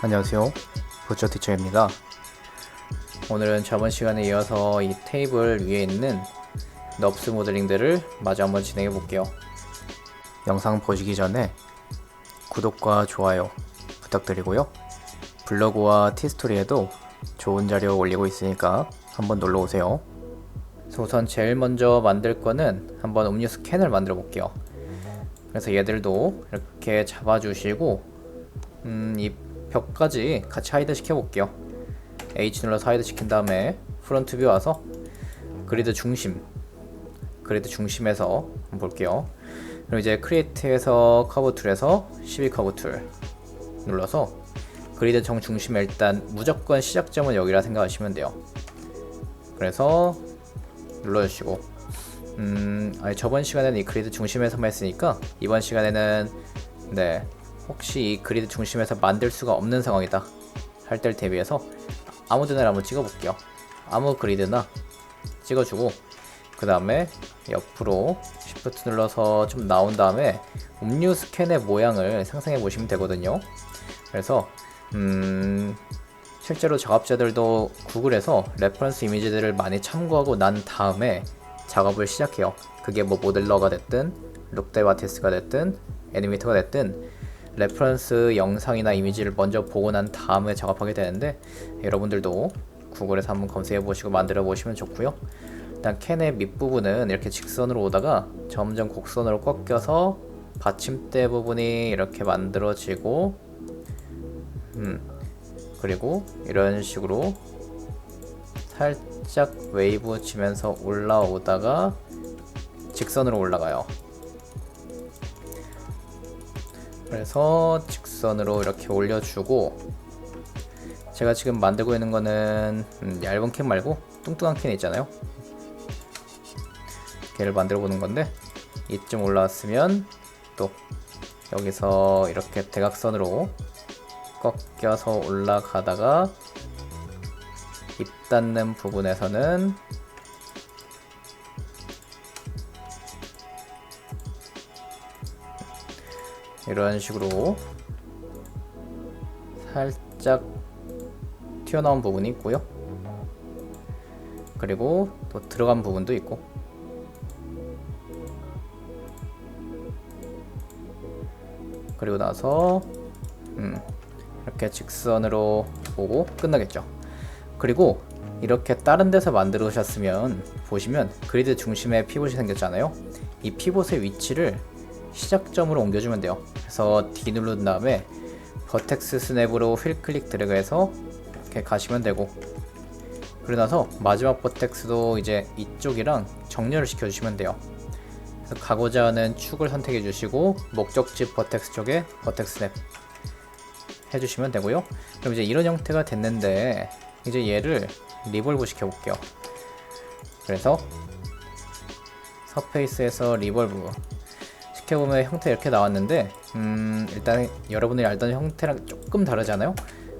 안녕하세요, 부처티처입니다. 오늘은 저번 시간에 이어서 이 테이블 위에 있는 넙스 모델링들을 마저 한번 진행해 볼게요. 영상 보시기 전에 구독과 좋아요 부탁드리고요. 블로그와 티스토리에도 좋은 자료 올리고 있으니까 한번 놀러 오세요. 우선 제일 먼저 만들 거는 한번 음료수 캔을 만들어 볼게요. 그래서 얘들도 이렇게 잡아주시고 이 벽까지 같이 하이드 시켜 볼게요. H 눌러서 하이드 시킨 다음에 프론트 뷰 와서 그리드 중심에서 한번 볼게요. 그리고 이제 크리에이트에서 커브 툴에서 12 커브 툴 눌러서 그리드 정중심에 일단 무조건 시작점은 여기라 생각하시면 돼요. 그래서 눌러주시고 저번 시간에는 이 그리드 중심에서만 했으니까 이번 시간에는 혹시 이 그리드 중심에서 만들 수가 없는 상황이다 할 때를 대비해서 아무데나 한번 찍어볼게요. 아무 그리드나 찍어주고 그 다음에 옆으로 Shift 눌러서 좀 나온 다음에 음료수 캔의 모양을 상상해 보시면 되거든요. 그래서 실제로 작업자들도 구글에서 레퍼런스 이미지들을 많이 참고하고 난 다음에 작업을 시작해요. 그게 뭐 모델러가 됐든 룩데브 아티스트가 됐든 애니메이터가 됐든 레퍼런스 영상이나 이미지를 먼저 보고 난 다음에 작업하게 되는데 여러분들도 구글에서 한번 검색해 보시고 만들어 보시면 좋고요. 일단 캔의 밑부분은 이렇게 직선으로 오다가 점점 곡선으로 꺾여서 받침대 부분이 이렇게 만들어지고 그리고 이런 식으로 살짝 웨이브 치면서 올라오다가 직선으로 올라가요. 그래서 직선으로 이렇게 올려주고 제가 지금 만들고 있는 거는 얇은 캔 말고 뚱뚱한 캔 있잖아요. 걔를 만들어 보는 건데 이쯤 올라왔으면 또 여기서 이렇게 대각선으로 꺾여서 올라가다가 입 닿는 부분에서는 이런 식으로 살짝 튀어나온 부분이 있고요. 그리고 또 들어간 부분도 있고 그리고 나서 이렇게 직선으로 오고 끝나겠죠. 그리고 이렇게 다른 데서 만들으셨으면 보시면 그리드 중심에 피봇이 생겼잖아요. 이 피봇의 위치를 시작점으로 옮겨주면 돼요. 그래서 D 누른 다음에 버텍스 스냅으로 휠 클릭 드래그해서 이렇게 가시면 되고 그러고 나서 마지막 버텍스도 이제 이쪽이랑 정렬을 시켜주시면 돼요. 그래서 가고자 하는 축을 선택해 주시고 목적지 버텍스 쪽에 버텍스 스냅 해주시면 되고요. 그럼 이제 이런 형태가 됐는데 이제 얘를 리볼브 시켜볼게요. 그래서 서페이스에서 리볼브 시켜보면 형태 이렇게 나왔는데 일단 여러분들이 알던 형태랑 조금 다르잖아요.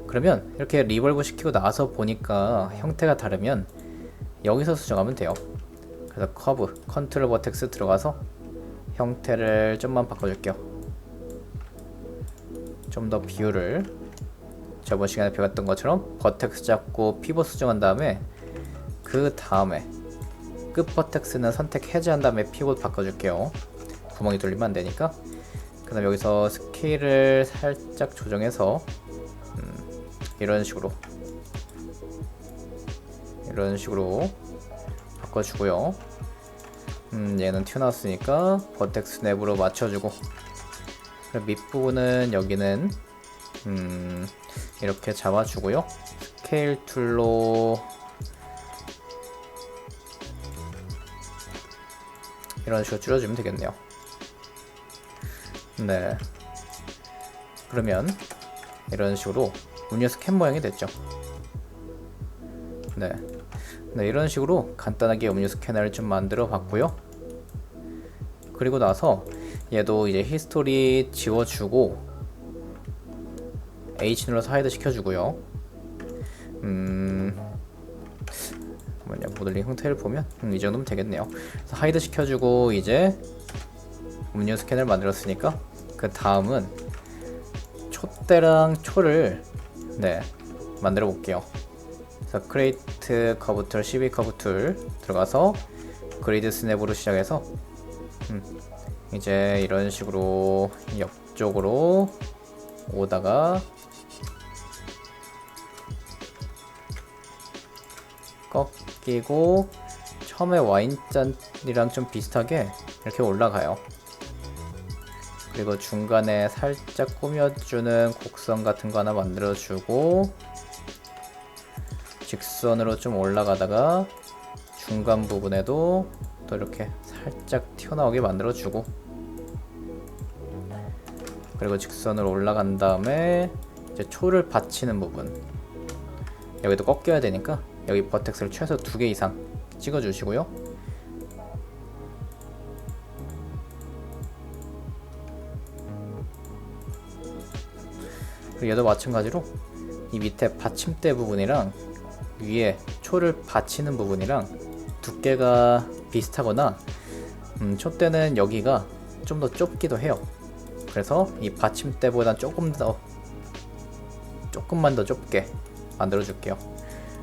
그러면 이렇게 리볼브 시키고 나서 보니까 형태가 다르면 여기서 수정하면 돼요. 그래서 커브 컨트롤 버텍스 들어가서 형태를 좀만 바꿔줄게요. 좀 더 비율을 저번 시간에 배웠던 것처럼 버텍스 잡고 피벗 수정한 다음에 그 다음에 끝 버텍스는 선택 해제한 다음에 피벗 바꿔줄게요. 구멍이 뚫리면 안 되니까. 그 다음 여기서 스케일을 살짝 조정해서 이런 식으로 바꿔주고요. 얘는 튀어나왔으니까 버텍스 랩으로 맞춰주고 밑부분은 여기는 이렇게 잡아주고요. 스케일 툴로 이런 식으로 줄여주면 되겠네요. 그러면 이런 식으로 음료수 캔 모양이 됐죠. 이런 식으로 간단하게 음료수 캔을 좀 만들어 봤고요. 그리고 나서 얘도 이제 히스토리 지워주고 H 눌러서 하이드 시켜주고요. 모델링 형태를 보면 이 정도면 되겠네요. 그래서 하이드 시켜주고 이제 음료수 캔을 만들었으니까 그 다음은 촛대랑 초를 네, 만들어 볼게요. 그래서 크레이트 커브 툴, 12 커브 툴 들어가서 그리드 스냅으로 시작해서 이제 이런 식으로 옆쪽으로 오다가 꺾이고 처음에 와인잔이랑 좀 비슷하게 이렇게 올라가요. 그리고 중간에 살짝 꾸며주는 곡선 같은 거 하나 만들어주고 직선으로 좀 올라가다가 중간 부분에도 또 이렇게 살짝 튀어나오게 만들어주고 그리고 직선으로 올라간 다음에 이제 초를 받치는 부분 여기도 꺾여야 되니까 여기 버텍스를 최소 2개 이상 찍어주시고요. 그리고 얘도 마찬가지로 이 밑에 받침대 부분이랑 위에 초를 받치는 부분이랑 두께가 비슷하거나 촛대는 여기가 좀 더 좁기도 해요. 그래서 이 받침대보다 조금만 더 좁게 만들어 줄게요.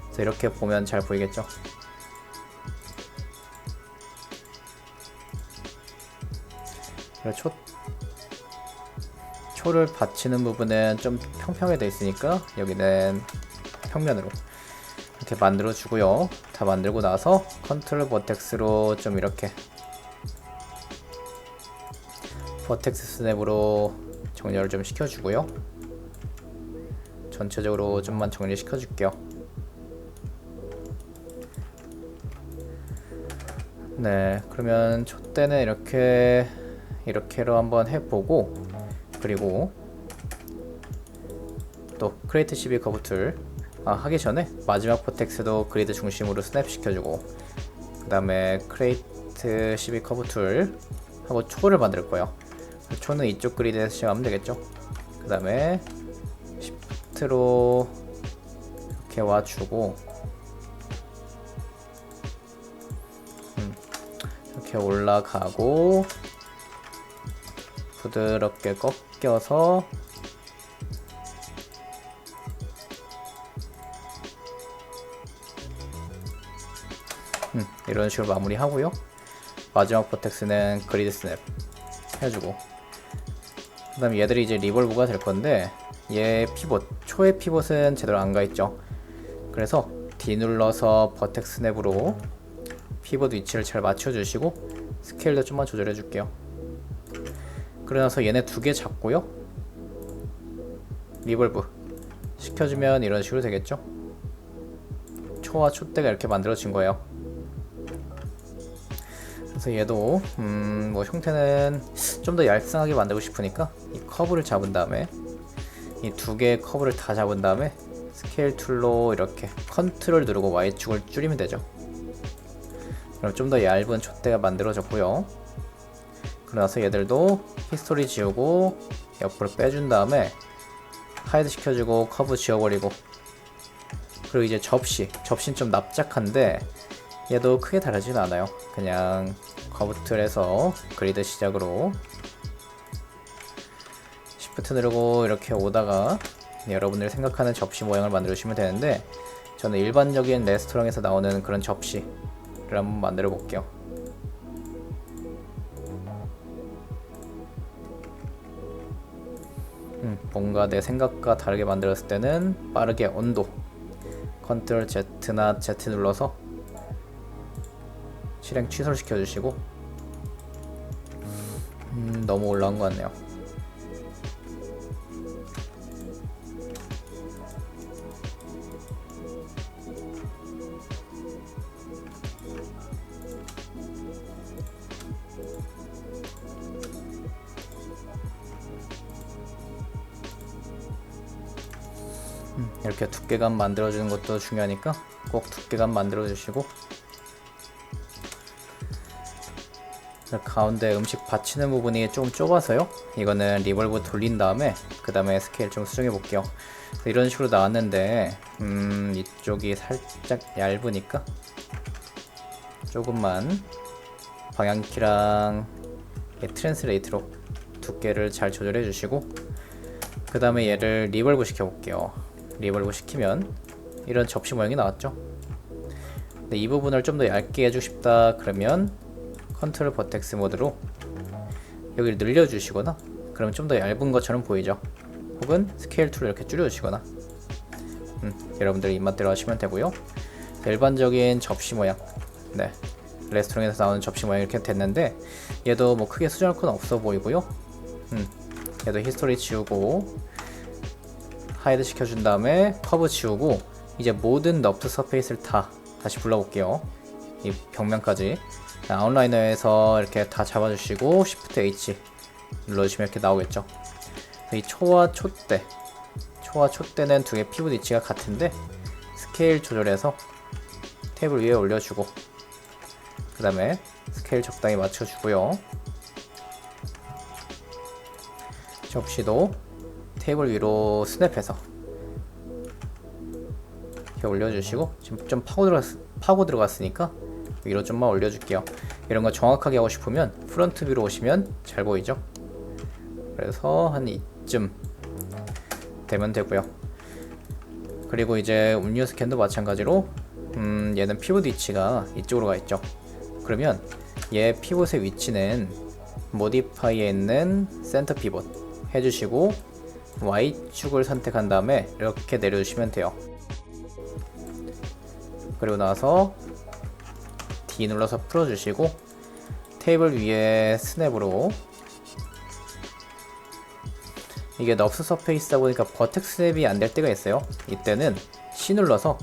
그래서 이렇게 보면 잘 보이겠죠? 그리고 초를 받치는 부분은 좀 평평하게 되어 있으니까 여기는 평면으로 이렇게 만들어 주고요. 다 만들고 나서 컨트롤 버텍스로 좀 이렇게 버텍스 스냅으로 정렬을 좀 시켜주고요. 전체적으로 좀만 정리시켜 줄게요. 네, 그러면 촛대는 이렇게로 한번 해보고 그리고 또 크레이트 12 커브 툴 하기 전에 마지막 버텍스도 그리드 중심으로 스냅 시켜주고 그 다음에 크레이트 12 커브 툴 하고 초를 만들 거예요. 초는 이쪽 그리드에서 시작하면 되겠죠. 그 다음에 시프트로 이렇게 와주고 이렇게 올라가고 부드럽게 꺾여서 이런 식으로 마무리 하고요. 마지막 버텍스는 그리드 스냅 해주고 그 다음에 얘들이 이제 리볼브가 될 건데 얘 피봇, 초의 피봇은 제대로 안 가있죠. 그래서 D 눌러서 버텍스 스냅으로 피봇 위치를 잘 맞춰주시고 스케일도 좀만 조절해 줄게요. 그러고 나서 얘네 2개 잡고요. 리볼브 시켜주면 이런 식으로 되겠죠. 초와 촛대가 이렇게 만들어진 거예요. 그래서 얘도 뭐 형태는 좀 더 얄쌍하게 만들고 싶으니까 이 커브를 잡은 다음에 이 2개의 커브를 다 잡은 다음에 스케일 툴로 이렇게 컨트롤 누르고 Y축을 줄이면 되죠. 그럼 좀 더 얇은 촛대가 만들어졌고요. 그러고 나서 얘들도 히스토리 지우고 옆으로 빼준 다음에 하이드 시켜주고 커브 지워버리고 그리고 이제 접시는 좀 납작한데 얘도 크게 다르진 않아요. 그냥 커브 툴에서 그리드 시작으로 시프트 누르고 이렇게 오다가 여러분들이 생각하는 접시 모양을 만들어 주시면 되는데 저는 일반적인 레스토랑에서 나오는 그런 접시를 한번 만들어 볼게요. 뭔가 내 생각과 다르게 만들었을 때는 빠르게 온도 컨트롤 Z나 Z 눌러서 실행 취소를 시켜주시고 너무 올라온 것 같네요. 이렇게 두께감 만들어주는 것도 중요하니까 꼭 두께감 만들어주시고 가운데 음식 받치는 부분이 좀 좁아서요. 이거는 리볼브 돌린 다음에 그 다음에 스케일 좀 수정해 볼게요. 이런 식으로 나왔는데 이쪽이 살짝 얇으니까 조금만 방향키랑 트랜스레이트로 두께를 잘 조절해 주시고 그 다음에 얘를 리볼브 시켜 볼게요. 리볼브 시키면 이런 접시 모양이 나왔죠. 근데 이 부분을 좀 더 얇게 해주고 싶다 그러면 컨트롤 버텍스 모드로 여기를 늘려주시거나, 그러면 좀 더 얇은 것처럼 보이죠. 혹은 스케일 툴을 이렇게 줄여주시거나, 여러분들의 입맛대로 하시면 되고요. 일반적인 접시 모양, 네, 레스토랑에서 나오는 접시 모양 이렇게 됐는데, 얘도 뭐 크게 수정할 건 없어 보이고요. 얘도 히스토리 지우고 하이드 시켜준 다음에 커브 지우고, 이제 모든 너프 서페이스를 다시 불러볼게요. 이 벽면까지 아웃라이너에서 이렇게 다 잡아주시고 Shift H 눌러주시면 이렇게 나오겠죠. 이 초와 촛대는 두 개 피봇 위치가 같은데 스케일 조절해서 테이블 위에 올려주고, 그 다음에 스케일 적당히 맞춰주고요. 접시도 테이블 위로 스냅해서 이렇게 올려주시고, 지금 좀 파고 들어갔으니까 위로 좀만 올려줄게요. 이런 거 정확하게 하고 싶으면 프론트 뷰로 오시면 잘 보이죠. 그래서 한 이쯤 되면 되고요. 그리고 이제 음료 스캔도 마찬가지로 얘는 피봇 위치가 이쪽으로 가 있죠. 그러면 얘 피봇의 위치는 모디파이에 있는 센터 피봇 해주시고 Y축을 선택한 다음에 이렇게 내려주시면 돼요. 그리고 나서 D 눌러서 풀어주시고 테이블 위에 스냅으로, 이게 넙스 서페이스다 보니까 버텍스 스냅이 안 될 때가 있어요. 이때는 C 눌러서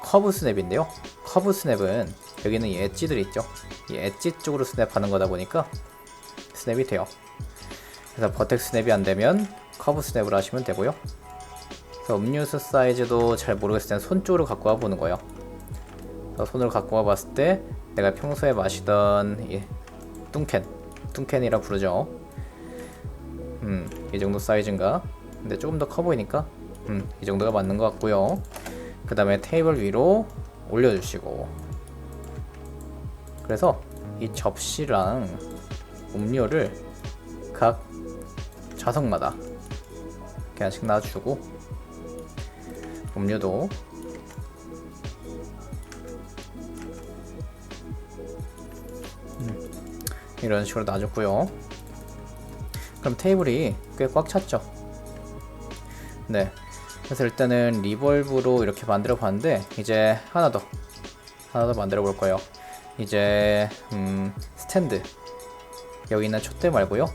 커브 스냅인데요. 커브 스냅은 여기는 이 엣지들 있죠. 이 엣지 쪽으로 스냅하는 거다 보니까 스냅이 돼요. 그래서 버텍스 스냅이 안 되면 커브 스냅을 하시면 되고요. 그래서 음료수 사이즈도 잘 모르겠을 때는 손 쪽으로 갖고 와 보는 거예요. 손으로 갖고 와 봤을 때 내가 평소에 마시던 이 뚱캔이라 부르죠. 이 정도 사이즈인가? 근데 조금 더 커 보이니까 이 정도가 맞는 것 같고요. 그 다음에 테이블 위로 올려주시고, 그래서 이 접시랑 음료를 각 좌석마다 이렇게 하나씩 놔주고, 음료도 이런 식으로 놔줬고요. 그럼 테이블이 꽤 꽉 찼죠. 네, 그래서 일단은 리볼브로 이렇게 만들어 봤는데, 이제 하나 더 만들어 볼 거예요. 이제 스탠드, 여기 있는 촛대 말고요,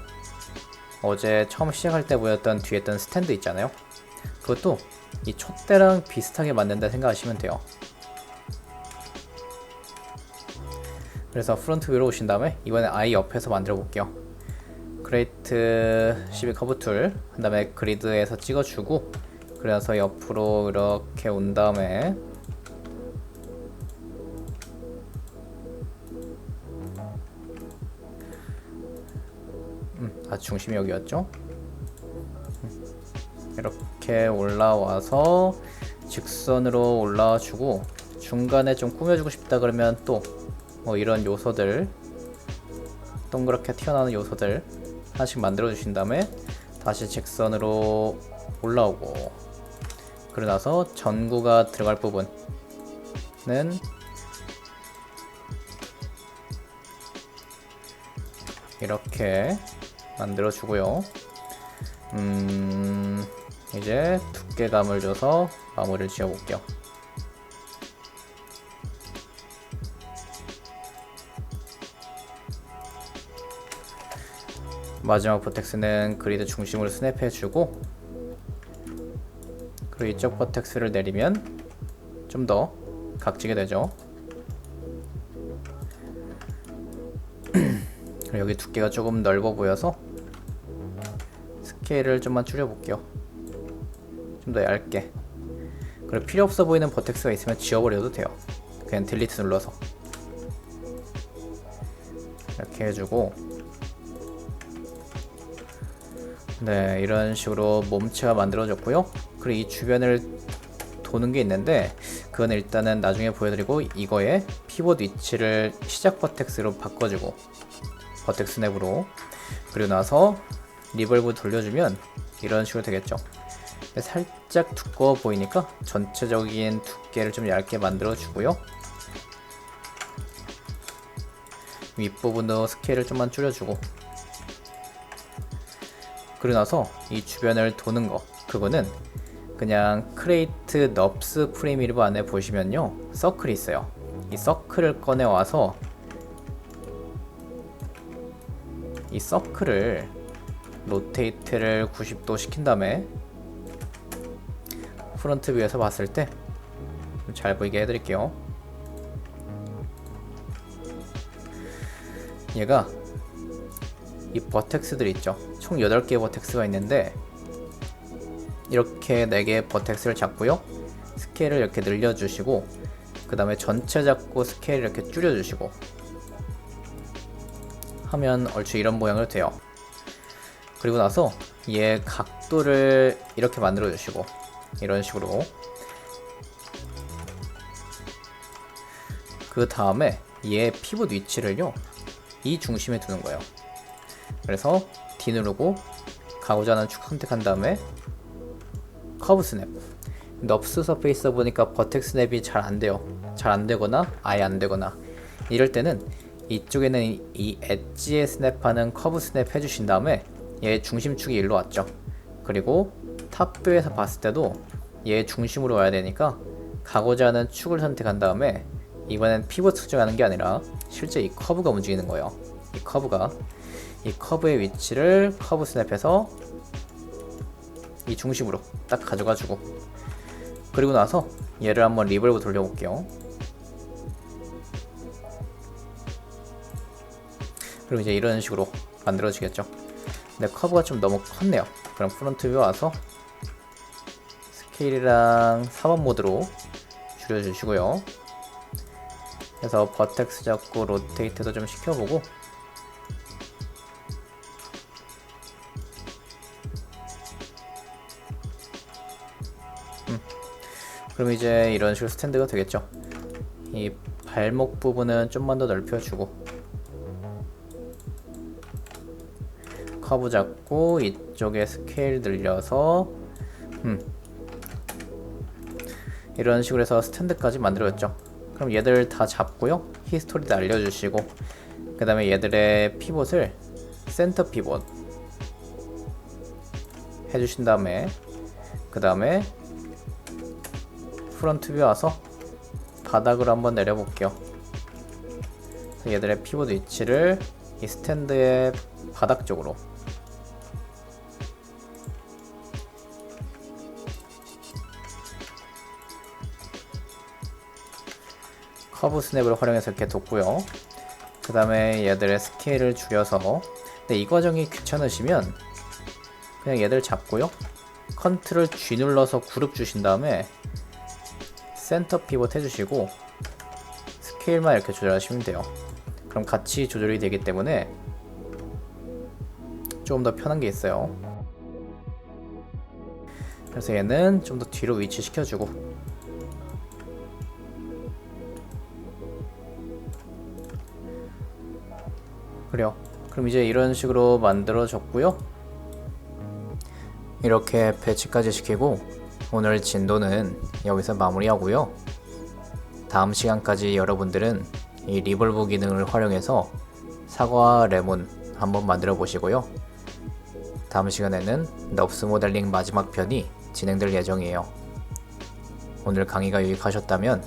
어제 처음 시작할 때 보였던 뒤에 있던 스탠드 있잖아요. 그것도 이 촛대랑 비슷하게 만든다 생각하시면 돼요. 그래서 프론트 뷰로 오신 다음에 이번에 I 옆에서 만들어 볼게요. 크레이트 12 커브 툴 한 다음에 그리드에서 찍어주고, 그래서 옆으로 이렇게 온 다음에 중심이 여기였죠. 이렇게 올라와서 직선으로 올라와주고, 중간에 좀 꾸며주고 싶다 그러면 또 뭐 이런 요소들, 동그랗게 튀어나오는 요소들 하나씩 만들어 주신 다음에 다시 직선으로 올라오고, 그러고 나서 전구가 들어갈 부분은 이렇게 만들어 주고요. 이제 두께감을 줘서 마무리를 지어 볼게요. 마지막 버텍스는 그리드 중심으로 스냅해 주고, 그리고 이쪽 버텍스를 내리면 좀 더 각지게 되죠. 여기 두께가 조금 넓어 보여서 스케일을 좀만 줄여 볼게요. 좀 더 얇게. 그리고 필요 없어 보이는 버텍스가 있으면 지워버려도 돼요. 그냥 딜리트 눌러서 이렇게 해주고, 네, 이런 식으로 몸체가 만들어졌고요. 그리고 이 주변을 도는 게 있는데, 그건 일단은 나중에 보여드리고, 이거에 피봇 위치를 시작 버텍스로 바꿔주고, 버텍스 냅으로, 그리고 나서 리볼브 돌려주면 이런 식으로 되겠죠. 살짝 두꺼워 보이니까 전체적인 두께를 좀 얇게 만들어 주고요. 윗부분도 스케일을 좀만 줄여주고, 그러고 나서 이 주변을 도는 거, 그거는 그냥 크레이트 넙스 프리미리브 안에 보시면요 서클이 있어요. 이 서클을 꺼내 와서 이 서클을 로테이트를 90도 시킨 다음에 프론트 뷰에서 봤을 때 잘 보이게 해드릴게요. 얘가 이 버텍스들 있죠. 총 8개의 버텍스가 있는데 이렇게 4개의 버텍스를 잡고요, 스케일을 이렇게 늘려주시고, 그 다음에 전체 잡고 스케일을 이렇게 줄여주시고 하면 얼추 이런 모양으로 돼요. 그리고 나서 얘 각도를 이렇게 만들어 주시고, 이런 식으로. 그 다음에 얘 피봇 위치를요 이 중심에 두는 거예요. 그래서 D 누르고 가고자 하는 축 선택한 다음에 커브 스냅. 넙스 서페이스다 보니까 버텍 스냅이 잘 안돼요. 잘 안되거나 아예 안되거나 이럴 때는 이쪽에는 이 엣지에 스냅하는 커브 스냅 해주신 다음에 얘 중심축이 일로 왔죠. 그리고 탑뷰에서 봤을 때도 얘 중심으로 와야 되니까 가고자 하는 축을 선택한 다음에 이번엔 피벗 측정하는 게 아니라 실제 이 커브가 움직이는 거예요. 이 커브의 위치를 커브 스냅해서 이 중심으로 딱 가져가주고, 그리고 나서 얘를 한번 리볼브 돌려볼게요. 그리고 이제 이런 식으로 만들어지겠죠. 근데 커브가 좀 너무 컸네요. 그럼 프론트 뷰 와서 스케일이랑 4번 모드로 줄여주시고요. 그래서 버텍스 잡고 로테이트도 좀 시켜보고, 그럼 이제 이런 식으로 스탠드가 되겠죠. 이 발목 부분은 좀만 더 넓혀주고, 커브 잡고 이쪽에 스케일 늘려서 이런 식으로 해서 스탠드까지 만들어졌죠. 그럼 얘들 다 잡고요, 히스토리도 알려주시고, 그 다음에 얘들의 피봇을 센터 피봇 해주신 다음에, 그 다음에 프론트 뷰 와서 바닥으로 한번 내려볼게요. 얘들의 피봇 위치를 이 스탠드의 바닥 쪽으로, 커브 스냅을 활용해서 이렇게 뒀고요. 그 다음에 얘들의 스케일을 줄여서, 근데 이 과정이 귀찮으시면 그냥 얘들 잡고요, 컨트롤 G 눌러서 그룹 주신 다음에 센터 피봇 해주시고 스케일만 이렇게 조절하시면 돼요. 그럼 같이 조절이 되기 때문에 조금 더 편한 게 있어요. 그래서 얘는 좀 더 뒤로 위치 시켜주고, 그래요. 그럼 이제 이런 식으로 만들어졌고요. 이렇게 배치까지 시키고 오늘 진도는 여기서 마무리하고요. 다음 시간까지 여러분들은 이 리볼브 기능을 활용해서 사과와 레몬 한번 만들어 보시고요. 다음 시간에는 넙스 모델링 마지막 편이 진행될 예정이에요. 오늘 강의가 유익하셨다면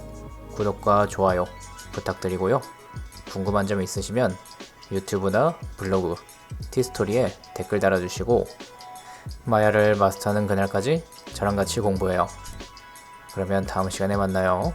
구독과 좋아요 부탁드리고요. 궁금한 점 있으시면 유튜브나 블로그, 티스토리에 댓글 달아주시고, 마야를 마스터하는 그날까지 저랑 같이 공부해요. 그러면 다음 시간에 만나요.